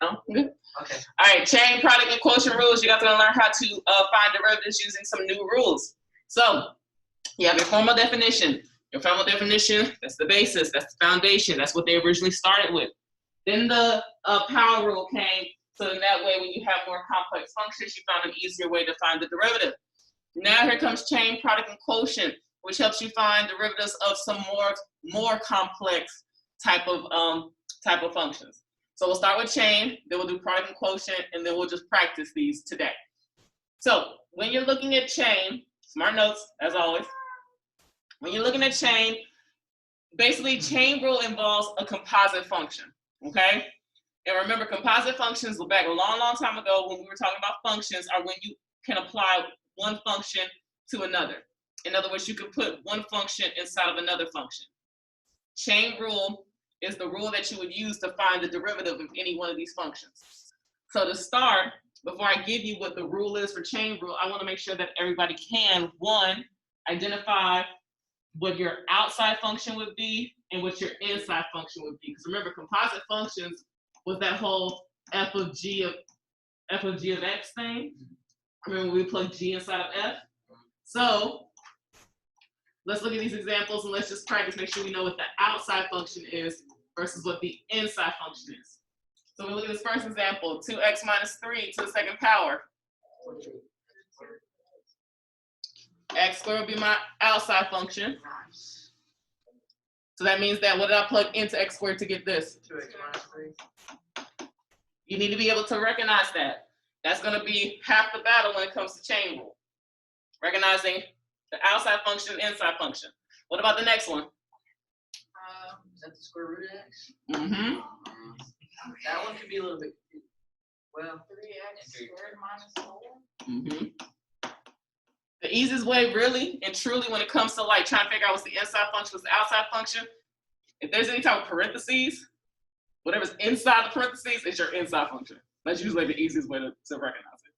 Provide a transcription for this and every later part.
Oh, good. Okay. All right, chain, product, and quotient rules. You guys are going to learn how to find derivatives using some new rules. So you have your formal definition. Your formal definition, that's the basis, that's the foundation. That's what they originally started with. Then the power rule came, so in that way, when you have more complex functions, you found an easier way to find the derivative. Now here comes chain, product, and quotient, which helps you find derivatives of some more complex type of functions. So we'll start with chain, then we'll do product and quotient, and then we'll just practice these today. So when you're looking at chain, smart notes as always. When you're looking at chain, basically chain rule involves a composite function, okay? And remember, composite functions, back a long, long time ago when we were talking about functions, are when you can apply one function to another. In other words, you can put one function inside of another function. Chain rule is the rule that you would use to find the derivative of any one of these functions. So to start, before I give you what the rule is for chain rule, I want to make sure that everybody can, one, identify what your outside function would be and what your inside function would be. Because remember, composite functions was that whole f of g of x thing. Remember when we plug g inside of f? So let's look at these examples and let's just practice, make sure we know what the outside function is versus what the inside function is. So we look at this first example, 2x minus 3 to the second power. X squared will be my outside function. So that means that what did I plug into x squared to get this? 2x minus 3. You need to be able to recognize that. That's going to be half the battle when it comes to chain rule. Recognizing the outside function and inside function. What about the next one? Is that the square root of x? Mm-hmm. That one could be a little bit, well, 3x squared minus 4. Mm-hmm. The easiest way, really and truly, when it comes to like trying to figure out what's the inside function, what's the outside function, if there's any type of parentheses, whatever's inside the parentheses is your inside function. That's usually the easiest way to recognize it.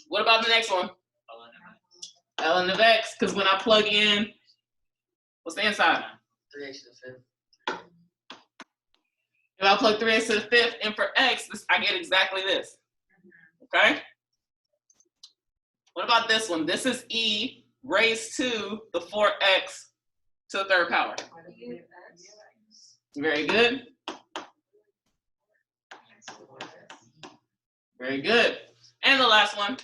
What about the next one? ln of x, because when I plug in, what's the inside? 3x to the 5th. If I plug 3x to the 5th in for x, I get exactly this. Okay? What about this one? This is e raised to the 4x to the third power. Very good. Very good. And the last one.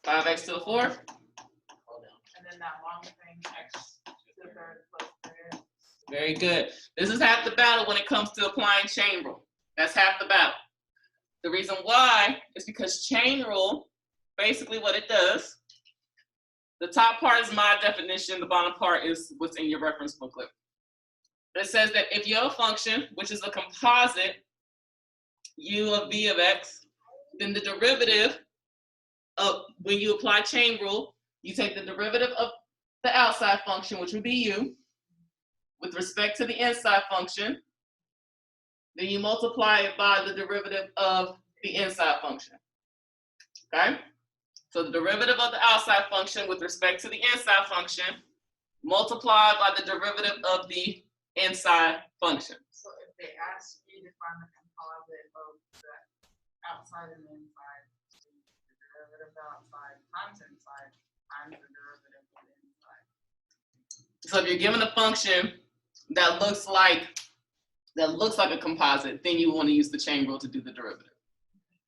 5x to the 4th. And then that long thing, x to the 3rd plus 3. Very good. This is half the battle when it comes to applying chain rule. That's half the battle. The reason why is because chain rule, basically what it does, the top part is my definition, the bottom part is what's in your reference booklet. It says that if you have a function, which is a composite u of v of x, then the derivative of, when you apply chain rule, you take the derivative of the outside function, which would be u, with respect to the inside function, then you multiply it by the derivative of the inside function, okay? So the derivative of the outside function with respect to the inside function multiplied by the derivative of the inside function. So if they ask you to find the composite of the outside and the inside, the derivative of the outside times inside times the derivative of the inside. So if you're given a function that looks like a composite, then you want to use the chain rule to do the derivative.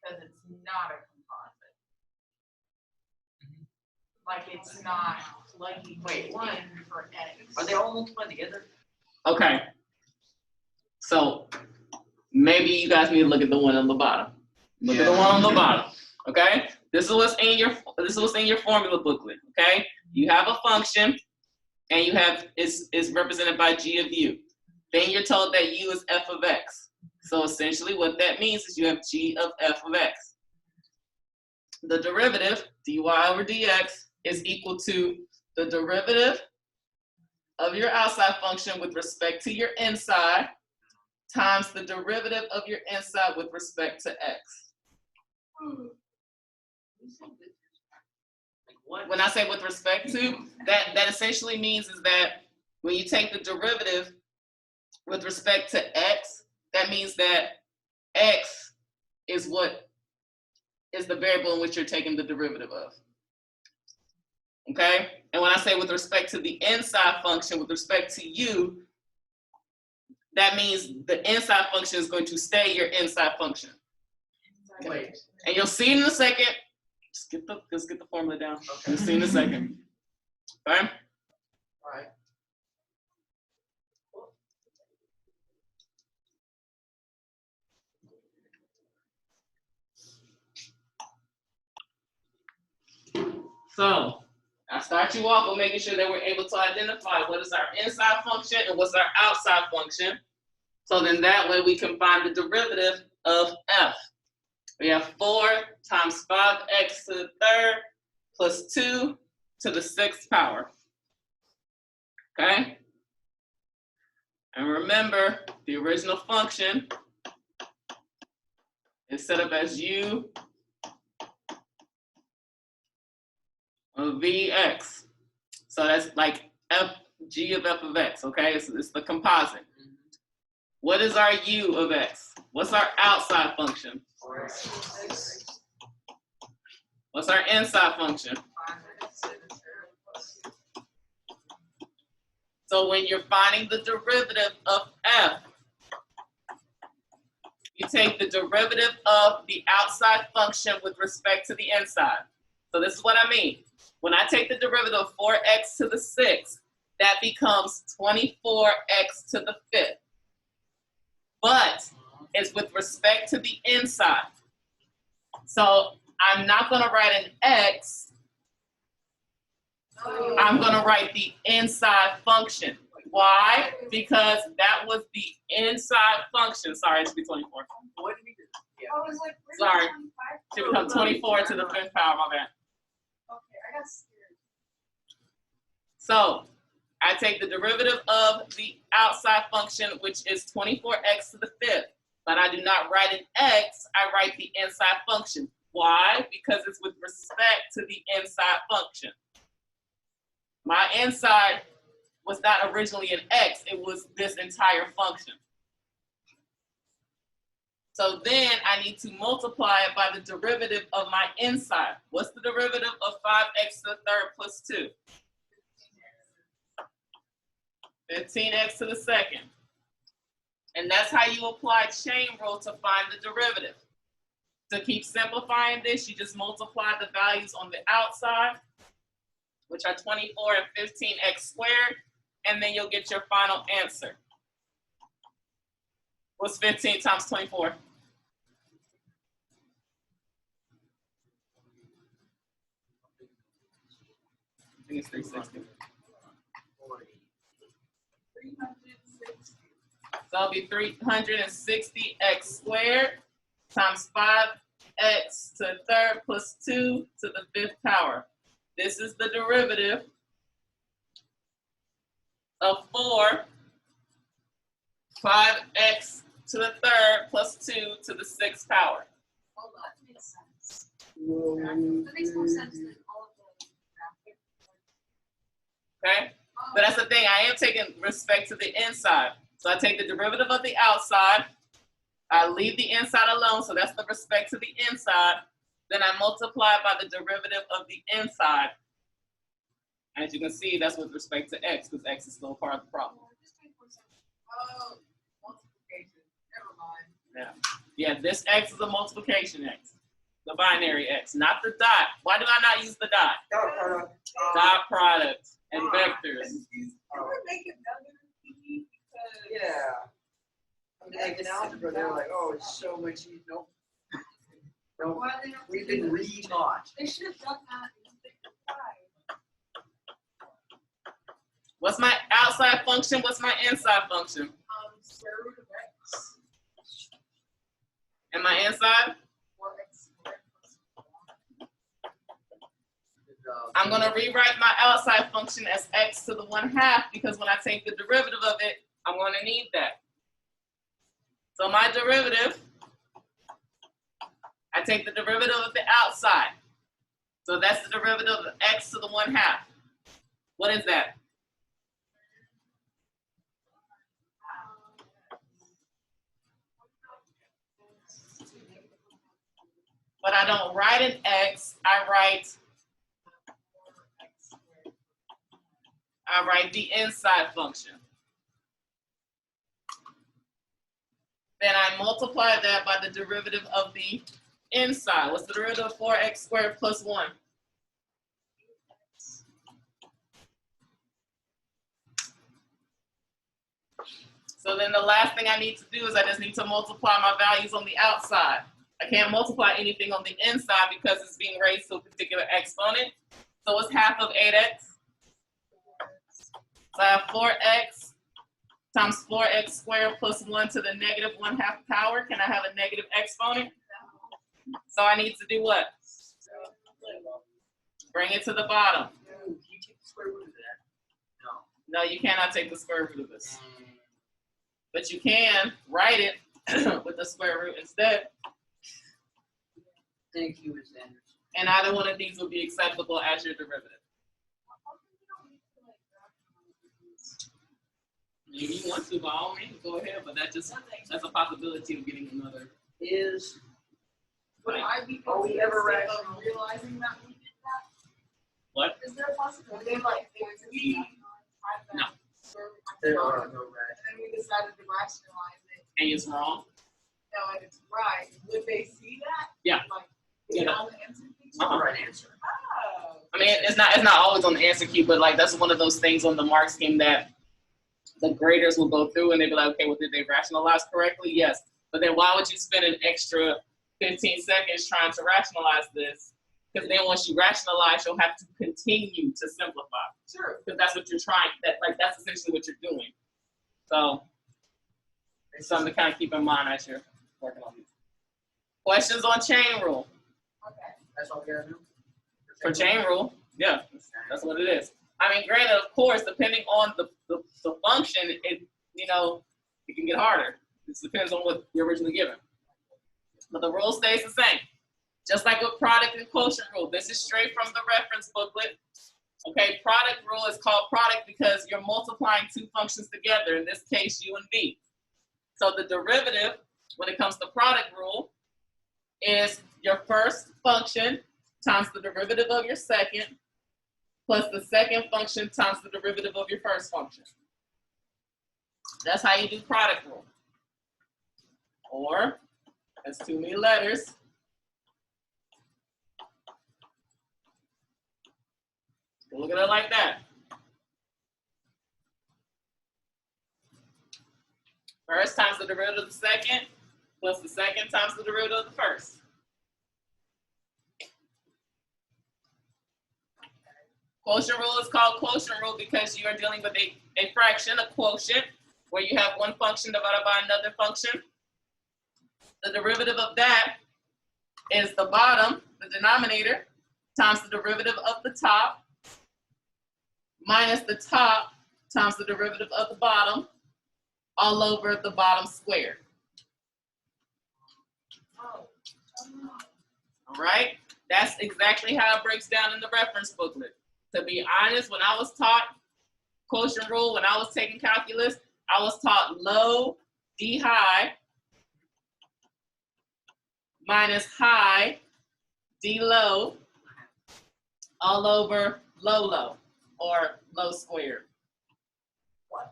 Because it's not a composite. Like it's not plugging one for x. Are they all multiplied together? Okay. So maybe you guys need to look at the one on the bottom. Look at the one on the bottom. Okay? This is what's in your formula booklet. Okay? You have a function and you have is represented by g of u. Then you're told that u is f of x. So essentially what that means is you have g of f of x. The derivative, dy over dx, is equal to the derivative of your outside function with respect to your inside times the derivative of your inside with respect to x. When I say with respect to, that essentially means is that when you take the derivative with respect to x, that means that x is what is the variable in which you're taking the derivative of. Okay? And when I say with respect to the inside function, with respect to u, that means the inside function is going to stay your inside function. Wait. And you'll see in a second. Just get the formula down. Okay. You'll see in a second. Okay? All right. So I start you off with making sure that we're able to identify what is our inside function and what's our outside function. So then that way we can find the derivative of f. We have 4 times 5x to the third plus 2 to the 6th power. Okay? And remember, the original function is set up as u of vx. So that's like g of f of x, okay? It's the composite. What is our u of x? What's our outside function? What's our inside function? So when you're finding the derivative of f, you take the derivative of the outside function with respect to the inside. So this is what I mean. When I take the derivative of 4x to the 6th, that becomes 24x to the 5th. But it's with respect to the inside. So I'm not going to write an x. I'm going to write the inside function. Why? Because that was the inside function. Sorry, it should be 24. What did we do? Yeah. I was like, Sorry. Should become 24 to the 5th power, my bad. Okay, I got scared. So I take the derivative of the outside function, which is 24x to the 5th. But I do not write an x, I write the inside function. Why? Because it's with respect to the inside function. My inside was not originally an x, it was this entire function. So then I need to multiply it by the derivative of my inside. What's the derivative of 5x to the third plus 2? 15x to the second. And that's how you apply chain rule to find the derivative. To keep simplifying this, you just multiply the values on the outside, which are 24 and 15x squared, and then you'll get your final answer. What's 15 times 24? I think it's 360. 360. So it'll be 360x squared times 5x to the third plus 2 to the 5th power. This is the derivative of 4, 5x to the third plus 2 to the 6th power. Hold on, that makes sense. That makes more sense than all of the graphic. Okay? But that's the thing, I am taking respect to the inside. So I take the derivative of the outside, I leave the inside alone, so that's the respect to the inside. Then I multiply by the derivative of the inside. As you can see, that's with respect to x, because x is still part of the problem. Oh, multiplication. Never mind. Yeah, this x is a multiplication x, the binary x, not the dot. Why do I not use the dot? Dot product and vectors. You would make it better because Yeah. I mean, like in algebra, they're like, oh, it's so much easier. Nope. Nope. why they have to We've do been that? retaught. They should have done that in figure 5. What's my outside function? What's my inside function? Square root of x. And my inside? 4x squared plus 1. I'm going to rewrite my outside function as x to the 1/2 because when I take the derivative of it, I'm going to need that. So my derivative, I take the derivative of the outside. So that's the derivative of x to the 1/2. What is that? but I don't write an x, I write the inside function. Then I multiply that by the derivative of the inside. What's the derivative of 4x squared plus 1? So then the last thing I need to do is I just need to multiply my values on the outside. I can't multiply anything on the inside because it's being raised to a particular exponent. So what's half of 8x? So I have 4x times 4x squared plus 1 to the negative 1/2 power. Can I have a negative exponent? So I need to do what? Bring it to the bottom. Can you take the square root of that? No, you cannot take the square root of this. But you can write it with the square root instead. Thank you, Ms. Anderson. And either one of these will be acceptable as your derivative. If you want to, by all means, go ahead, but that's a possibility of getting another. Would I be Are we ever of realizing that we did that? What? Is there a possibility like we had that No. There are no and then we decided to rationalize it? And it's wrong? No, and it's right. Would they see that? Yeah. Like, Yeah. is it on the answer sheet? the right answer. Oh. I mean, it's not always on the answer key, but like that's one of those things on the mark scheme that the graders will go through and they'll be like, okay, well, did they rationalize correctly? Yes. But then why would you spend an extra 15 seconds trying to rationalize this? Because then once you rationalize, you'll have to continue to simplify. Sure. Because that's what you're trying, that's essentially what you're doing. So it's something to kind of keep in mind as you're working on these. Questions on chain rule? Okay. That's all we gotta do? For chain rule, yeah, that's what it is. I mean, granted, of course, depending on the function, it can get harder. It depends on what you're originally given. But the rule stays the same. Just like with product and quotient rule, this is straight from the reference booklet. Okay, product rule is called product because you're multiplying two functions together, in this case, u and v. So the derivative, when it comes to product rule, is your first function times the derivative of your second, plus the second function times the derivative of your first function. That's how you do product rule. Or, that's too many letters. Look at it like that. First times the derivative of the second, plus the second times the derivative of the first. Quotient rule is called quotient rule because you are dealing with a fraction, a quotient, where you have one function divided by another function. The derivative of that is the bottom, the denominator, times the derivative of the top, minus the top times the derivative of the bottom, all over the bottom squared. All right? That's exactly how it breaks down in the reference booklet. To be honest, when I was taught quotient rule, when I was taking calculus, I was taught low, D high, minus high, D low, all over low, low, or low squared. What?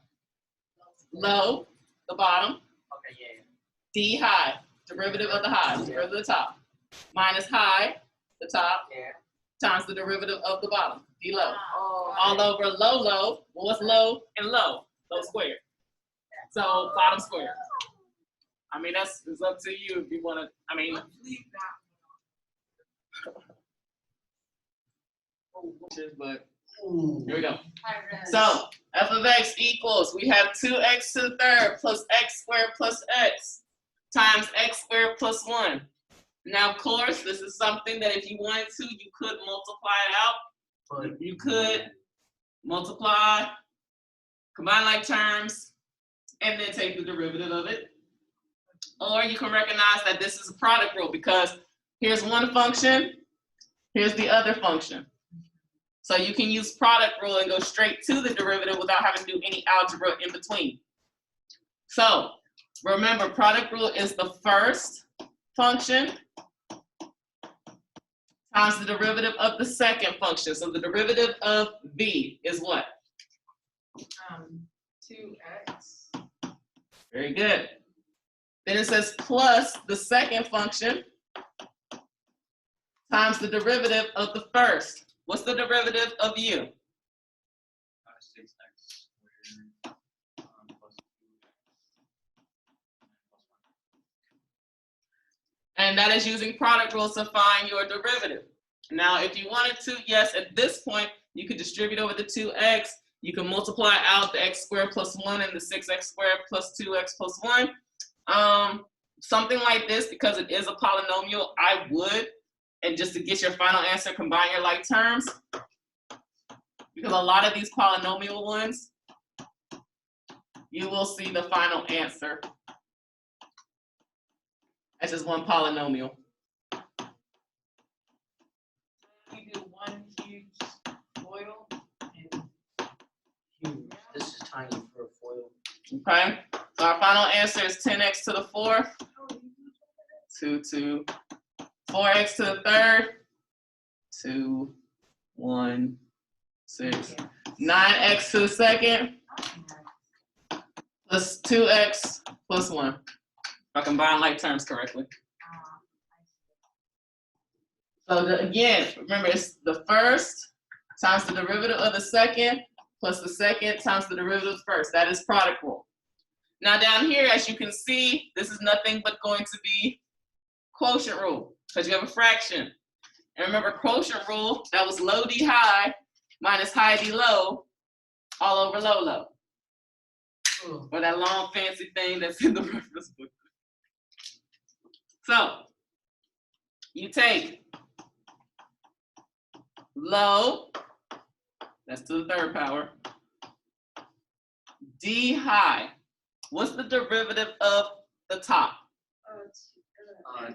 Low, the bottom, Okay, yeah. D high, derivative of the high, derivative of the top, minus high, the top, Yeah. times the derivative of the bottom, D low. Oh, All over low, low. Well, what's low and low? Low squared. So bottom squared. I mean, it's up to you if you want to. I mean, Let's leave that but here we go. one. So f of x equals, we have 2x to the third plus x squared plus x times x squared plus 1. Now, of course, this is something that if you wanted to, you could multiply it out. But You could multiply, combine like terms, and then take the derivative of it. Or you can recognize that this is a product rule because here's one function, here's the other function. So you can use product rule and go straight to the derivative without having to do any algebra in between. So remember, product rule is the first function times the derivative of the second function. So the derivative of v is what? 2x. Very good. Then it says plus the second function times the derivative of the first. What's the derivative of u? 6x squared plus 2x plus 1. And that is using product rules to find your derivative. Now, if you wanted to, yes, at this point, you could distribute over the 2x. You can multiply out the x squared plus 1 and the 6x squared plus 2x plus 1. Something like this, because it is a polynomial, I would, and just to get your final answer, combine your like terms. Because a lot of these polynomial ones, you will see the final answer as just one polynomial. You do one huge foil and Huge. This is tiny for a foil. Okay, so our final answer is 10x to the 4th, 2 to 4x to the 3rd, 2, 1, 6, 9x to the 2nd, plus 2x plus 1. If I combine like terms correctly. So again, remember it's the first times the derivative of the second plus the second times the derivative of the first. That is product rule. Now down here, as you can see, this is nothing but going to be quotient rule because you have a fraction. And remember quotient rule, that was low D high minus high D low all over low low. Or that long fancy thing that's in the reference book. So you take low, that's to the 3rd power, D high. What's the derivative of the top?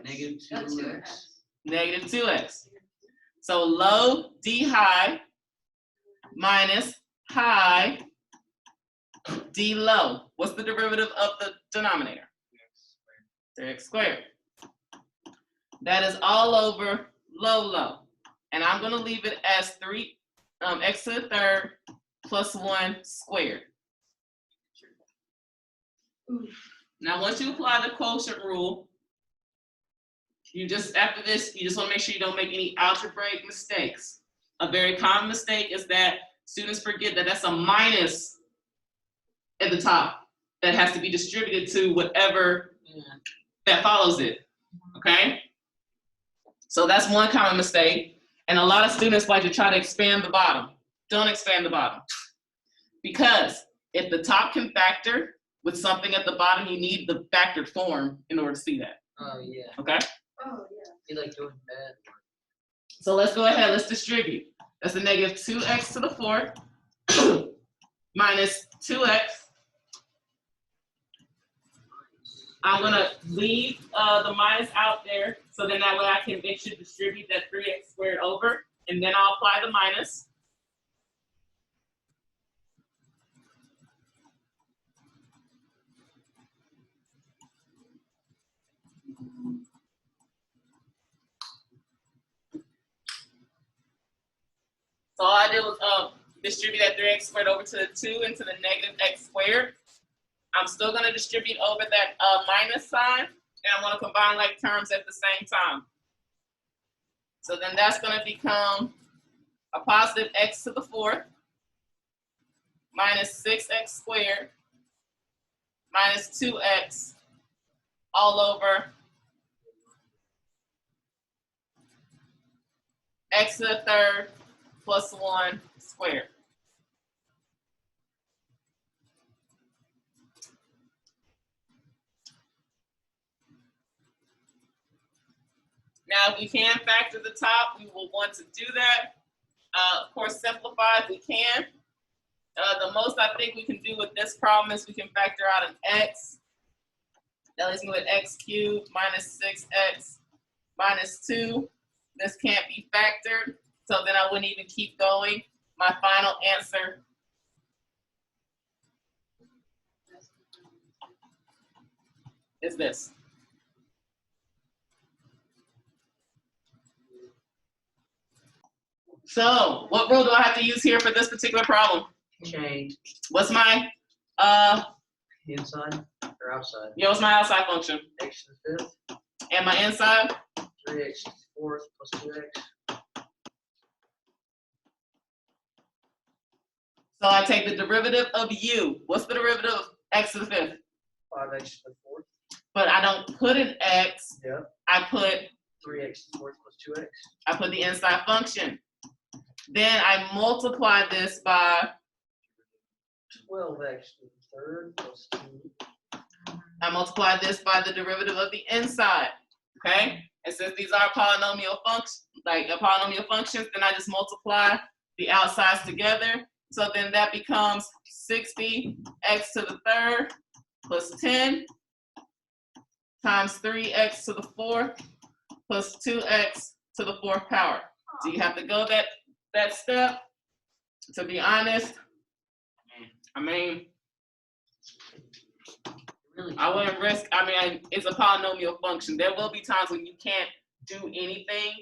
Negative 2x. Negative 2x. So low D high minus high D low. What's the derivative of the denominator? 3x squared. That is all over low low. And I'm going to leave it as 3 x to the 3rd plus 1 squared. Now, once you apply the quotient rule, you just, after this, you just want to make sure you don't make any algebraic mistakes. A very common mistake is that students forget that that's a minus at the top that has to be distributed to whatever that follows it, okay? So that's one common mistake. And a lot of students like to try to expand the bottom. Don't expand the bottom. Because if the top can factor with something at the bottom, you need the factored form in order to see that. Oh, yeah. Okay? Oh, yeah. You like doing bad. So let's go ahead, let's distribute. That's a negative 2x to the 4th minus 2x. I'm gonna leave the minus out there, so then that way I can make sure to distribute that 3x squared over, and then I'll apply the minus. So all I did was distribute that 3x squared over to the 2 into the negative x squared. I'm still going to distribute over that minus sign, and I'm going to combine like terms at the same time. So then that's going to become a positive x to the 4th minus 6x squared minus 2x all over x to the 3rd plus 1 squared. Now, if we can factor the top, we will want to do that. Of course, simplify if we can. The most I think we can do with this problem is we can factor out an x. That leaves me with x cubed minus 6x minus 2. This can't be factored, so then I wouldn't even keep going. My final answer is this. So, what rule do I have to use here for this particular problem? Chain. What's my Inside or outside? yeah, what's my outside function? X to the fifth. And my inside? 3x to the fourth plus 2x. So I take the derivative of u. What's the derivative of x to the fifth? 5x to the fourth. But I don't put an x. Yeah. I put 3x to the fourth plus 2x. I put the inside function. Then I multiply this by 12x to the third plus 2. I multiply this by the derivative of the inside. Okay? And since these are polynomial functions, then I just multiply the outsides together. So then that becomes 60x to the third plus 10 times 3x to the fourth plus 2x to the fourth power. Do you have to go that step? To be honest, I mean, Really? I wouldn't risk, it's a polynomial function. There will be times when you can't do anything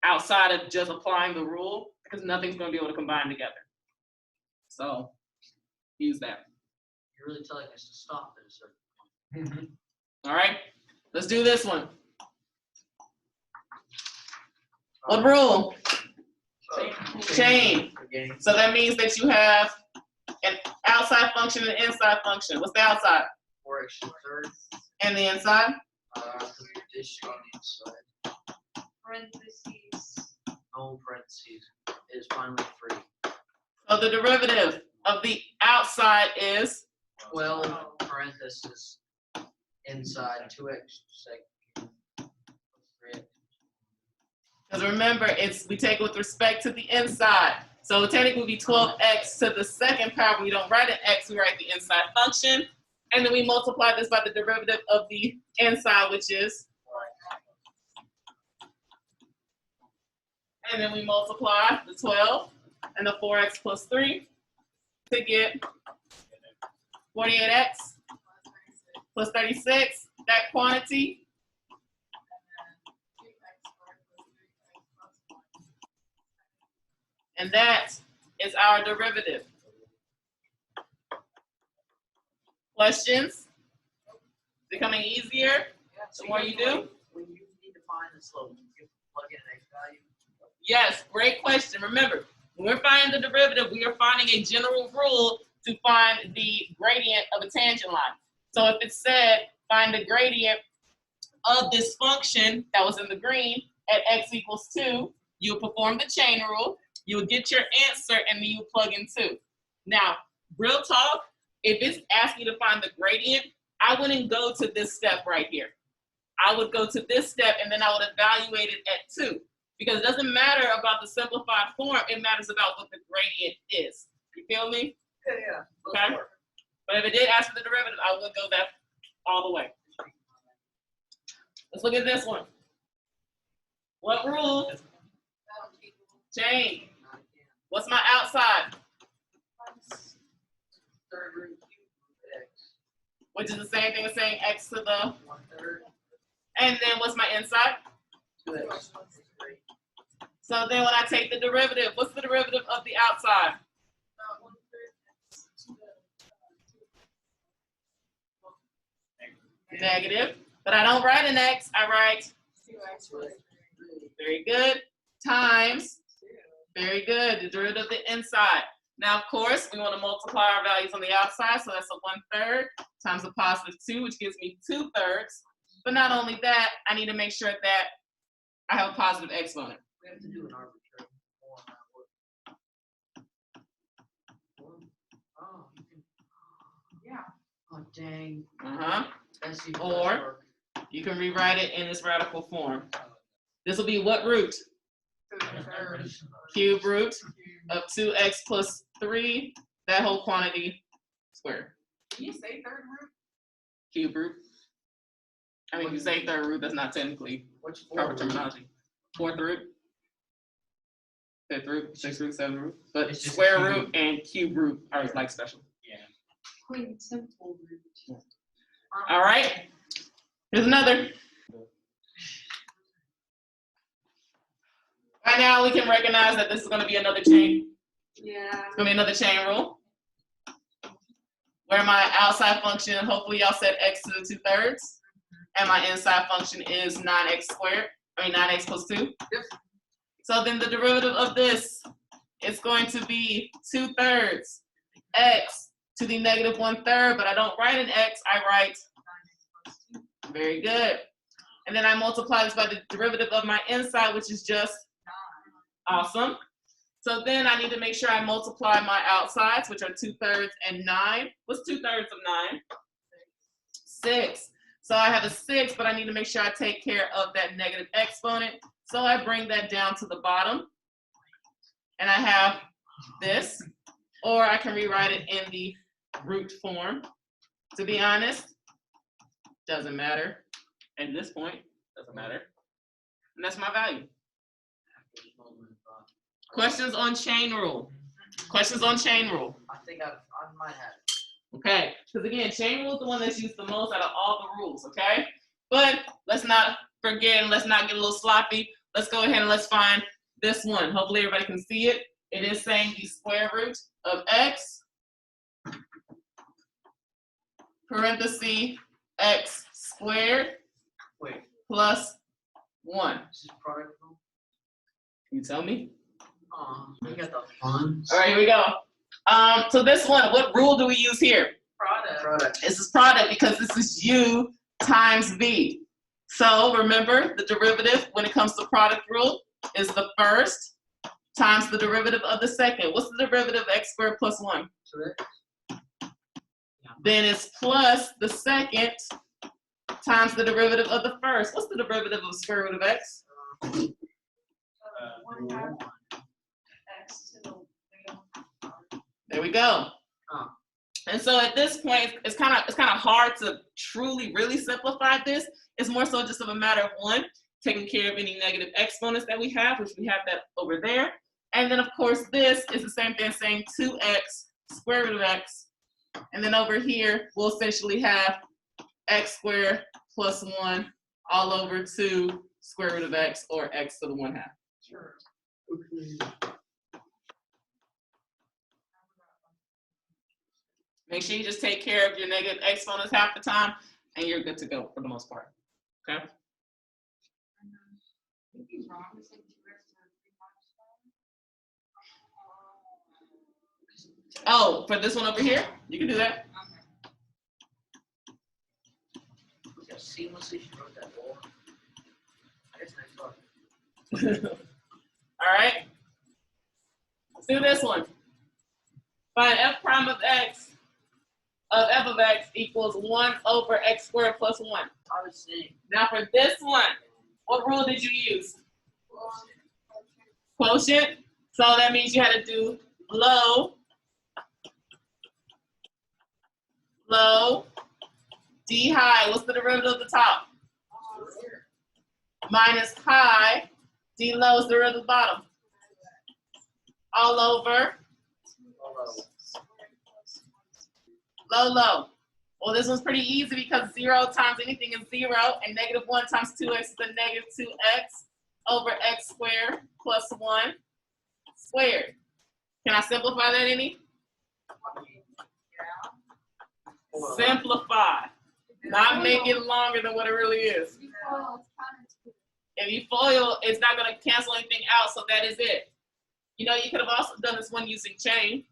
outside of just applying the rule because nothing's going to be able to combine together. So, use that. You're really telling us to stop at a certain point. All right, let's do this one. What rule? Chain. Again. So that means that you have an outside function and an inside function. What's the outside? 4x to the third. And the inside? The addition on the inside. Parentheses. No parentheses. It is finally free. So the derivative of the outside is 12 parentheses inside 2x second plus 3x. because remember, we take it with respect to the inside. So technically it would be 12x to the second power. We don't write an x, we write the inside function. And then we multiply this by the derivative of the inside, which is. And then we multiply the 12 and the 4x plus 3 to get 48x plus 36, that quantity. And that is our derivative. Questions? Becoming easier the more you do? When you need to find the slope, you plug in an x value. Yes, great question. Remember, when we're finding the derivative, we are finding a general rule to find the gradient of a tangent line. So if it said, find the gradient of this function that was in the green at x equals 2, you would perform the chain rule, you would get your answer, and then you would plug in 2. Now, real talk, if it's asking you to find the gradient, I wouldn't go to this step right here. I would go to this step, and then I would evaluate it at 2. Because it doesn't matter about the simplified form, it matters about what the gradient is. You feel me? Yeah. Okay. But if it did ask for the derivative, I would go that all the way. Let's look at this one. What rule? Chain. What's my outside? Third root cube root x. Which is the same thing as saying x to the. 1/3. And then what's my inside? 2x. So then when I take the derivative, what's the derivative of the outside? Negative. But I don't write an x, I write. Very good. Times. Very good. The derivative of the inside. Now, of course, we want to multiply our values on the outside, so that's a 1/3 times a positive 2, which gives me 2/3. But not only that, I need to make sure that I have a positive exponent. We have to do an arbitrary form. Oh, you can. Yeah. Oh, dang. That's even Or- less work. You can rewrite it in its radical form. This will be what root? Cube root of 2x plus 3, that whole quantity squared. Can you say third root? Cube root. I mean, if you say third root, that's not technically What's proper forward? terminology. Fourth root, fifth root, sixth root, seventh root. But It's just square cube. root and cube root are like special. Queen simple root. All right. Here's another. Right now, we can recognize that this is going to be another chain. Yeah. It's going to be another chain rule. Where my outside function, hopefully y'all said x to the 2/3. And my inside function is 9x squared. 9x plus 2. Yep. So then the derivative of this is going to be 2/3 x to the negative 1/3, but I don't write an x, I write, very good. And then I multiply this by the derivative of my inside, which is just 9. Awesome. So then I need to make sure I multiply my outsides, which are 2/3 and 9. What's 2/3 of 9? 6. So I have a 6, but I need to make sure I take care of that negative exponent. So I bring that down to the bottom. And I have this, or I can rewrite it in the root form. To be honest, doesn't matter. At this point, doesn't matter. And that's my value. Questions on chain rule? Questions on chain rule? I think I might have it. Okay, because again, chain rule is the one that's used the most out of all the rules, okay? But let's not forget and let's not get a little sloppy. Let's go ahead and let's find this one. Hopefully everybody can see it. It is saying the square root of x, parenthesis, x squared Wait, plus 1. this is product rule? Can you tell me? You got the fun. All right, here we go. So this one, what rule do we use here? Product. This is product because this is u times v. So remember, the derivative when it comes to product rule is the first times the derivative of the second. What's the derivative of x squared plus 1? Then it's plus the second times the derivative of the first. What's the derivative of the square root of x? 1/2 x to the negative. There we go. And so at this point, it's kind of hard to truly really simplify this. It's more so just of a matter of one, taking care of any negative exponents that we have, which we have that over there. And then of course this is the same thing, saying 2x square root of x. And then over here, we'll essentially have x squared plus 1 all over 2 square root of x, or x to the 1/2. Sure. Make sure you just take care of your negative exponents half the time, and you're good to go for the most part. Okay? Oh, for this one over here, you can do that. Look how seamlessly she wrote that wall. That's nice work. All right. Let's do this one. Find f prime of x of f of x equals 1 over x squared plus 1. I was saying. Now for this one, what rule did you use? Quotient. So that means you had to do low, d high. What's the derivative of the top? Minus high, d low is the derivative of the bottom. All over low. Well, this one's pretty easy because 0 times anything is 0, and negative 1 times 2x is the negative 2x over x squared plus 1 squared. Can I simplify that any? Simplify. Not make it longer than what it really is. If you FOIL, it's not going to cancel anything out, so that is it. You know, you could have also done this one using chain.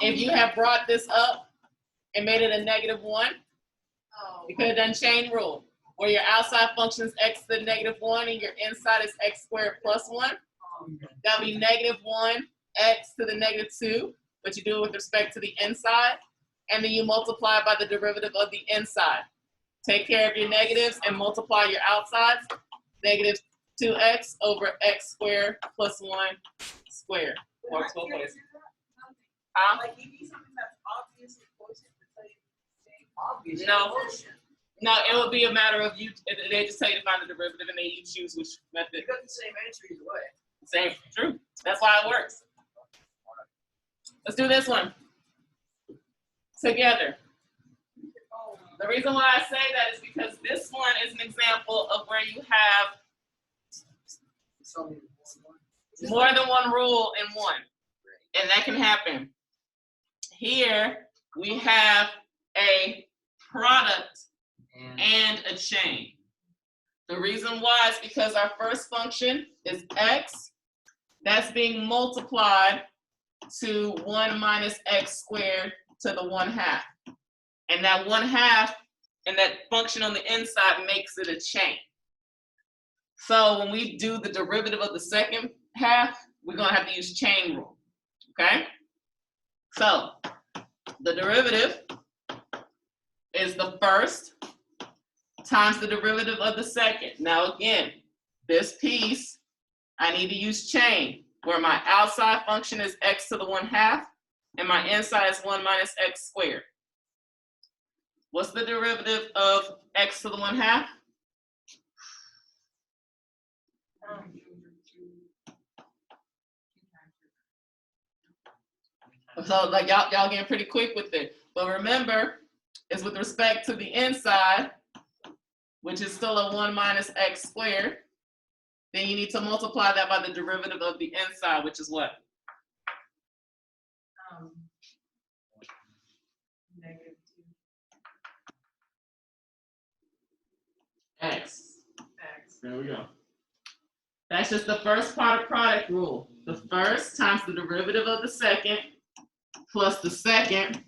If you have brought this up and made it a negative 1, you could have done chain rule, where your outside function is x to the negative 1 and your inside is x squared plus 1. That would be negative 1 x to the negative 2, but you do it with respect to the inside, and then you multiply by the derivative of the inside. Take care of your negatives and multiply your outsides. Negative 2x over x squared plus 1 squared. Works both ways. Huh? Like, you need something that's obviously quotient to tell you the same. Obviously. No, it would be a matter of you. They just tell you to find the derivative, and then you choose which method. You got the same answer either way. Same, true. That's why it works. Let's do this one together. The reason why I say that is because this one is an example of where you have So many More than one rule in one. And that can happen. Here we have a product and a chain. The reason why is because our first function is x. That's being multiplied to 1 minus x squared to the 1/2. And that 1/2 and that function on the inside makes it a chain. So when we do the derivative of the second half, we're going to have to use chain rule. Okay? So the derivative is the first times the derivative of the second. Now again, this piece, I need to use chain, where my outside function is x to the 1/2 and my inside is 1 minus x squared. What's the derivative of x to the 1/2? So like y'all getting pretty quick with it. But remember, it's with respect to the inside, which is still a 1 minus x squared. Then you need to multiply that by the derivative of the inside, which is what? -2. X. X. There we go. That's just the first product rule. The first times the derivative of the second plus the second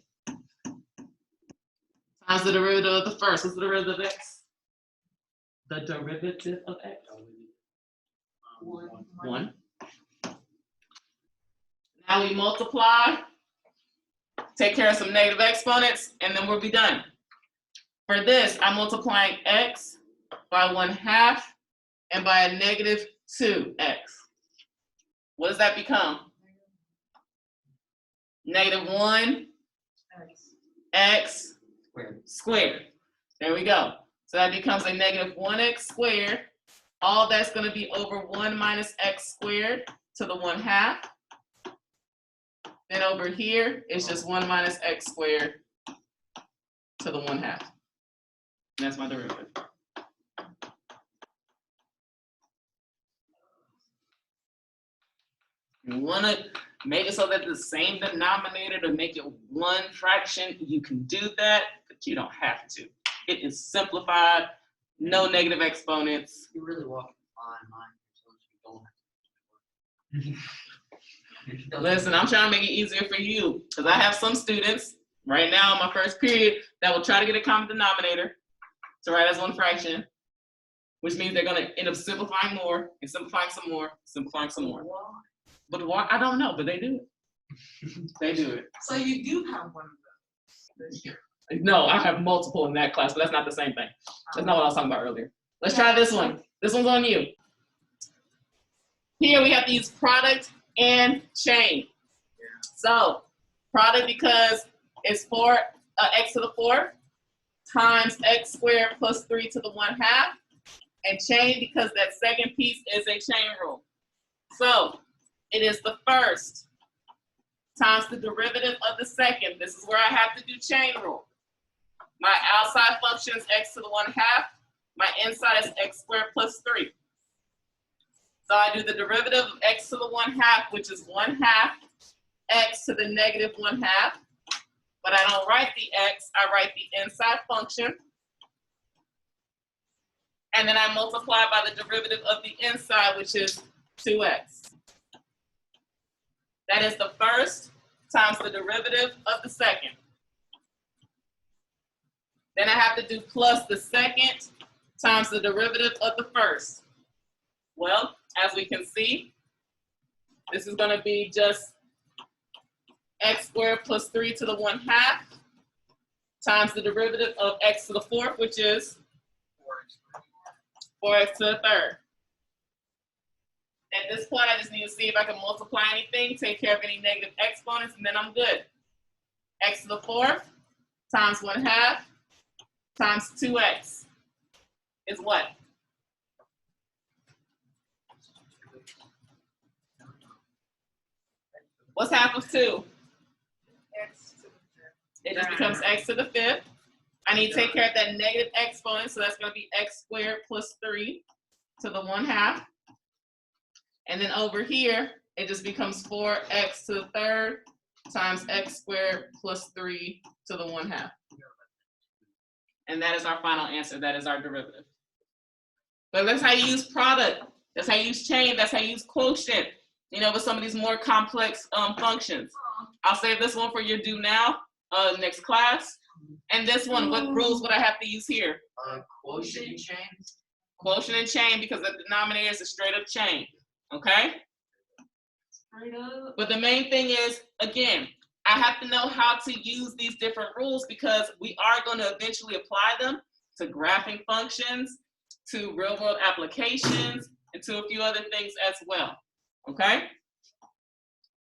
times the derivative of the first. What's the derivative of x? The derivative of x? 1. Now we multiply, take care of some negative exponents, and then we'll be done. For this, I'm multiplying x by 1/2 and by a -2x. What does that become? -1 x squared. There we go. So that becomes a -1x squared. All that's going to be over 1 minus x squared to the 1/2. Then over here, it's just 1 minus x squared to the 1/2. And that's my derivative. You want to make it so that the same denominator to make it one fraction, you can do that, but you don't have to. It is simplified, no negative exponents. You really walk a fine line so you don't. Listen, I'm trying to make it easier for you because I have some students right now in my first period that will try to get a common denominator to write as one fraction, which means they're going to end up simplifying more and simplifying some more, simplifying some more. But why? I don't know, but they do it. They do it. So you do have one of those. No, I have multiple in that class, but that's not the same thing. That's not what I was talking about earlier. Let's try this one. This one's on you. Here we have to use product and chain. So product because it's 4 x to the 4 times x squared plus 3 to the 1/2, and chain because that second piece is a chain rule. So it is the first times the derivative of the second. This is where I have to do chain rule. My outside function is x to the 1/2. My inside is x squared plus 3. So I do the derivative of x to the 1/2, which is 1/2 x to the -1/2. But I don't write the x, I write the inside function. And then I multiply by the derivative of the inside, which is 2x. That is the first times the derivative of the second. Then I have to do plus the second times the derivative of the first. Well, as we can see, this is going to be just x squared plus 3 to the 1/2 times the derivative of x to the 4th, which is 4x to the 3rd. At this point, I just need to see if I can multiply anything, take care of any negative exponents, and then I'm good. X to the 4th times 1/2 times 2x is what? What's half of 2? X to the 5th. It just becomes x to the 5th. I need to take care of that negative exponent, so that's going to be x squared plus 3 to the 1/2. And then over here, it just becomes 4x to the third times x squared plus 3 to the 1/2. And that is our final answer. That is our derivative. But that's how you use product. That's how you use chain. That's how you use quotient. You know, with some of these more complex functions. I'll save this one for your do now, next class. And this one, what rules would I have to use here? Quotient and chain. Quotient and chain, because the denominator is a straight up chain. Okay? Straight up. But the main thing is, again, I have to know how to use these different rules because we are going to eventually apply them to graphing functions, to real world applications, and to a few other things as well. Okay?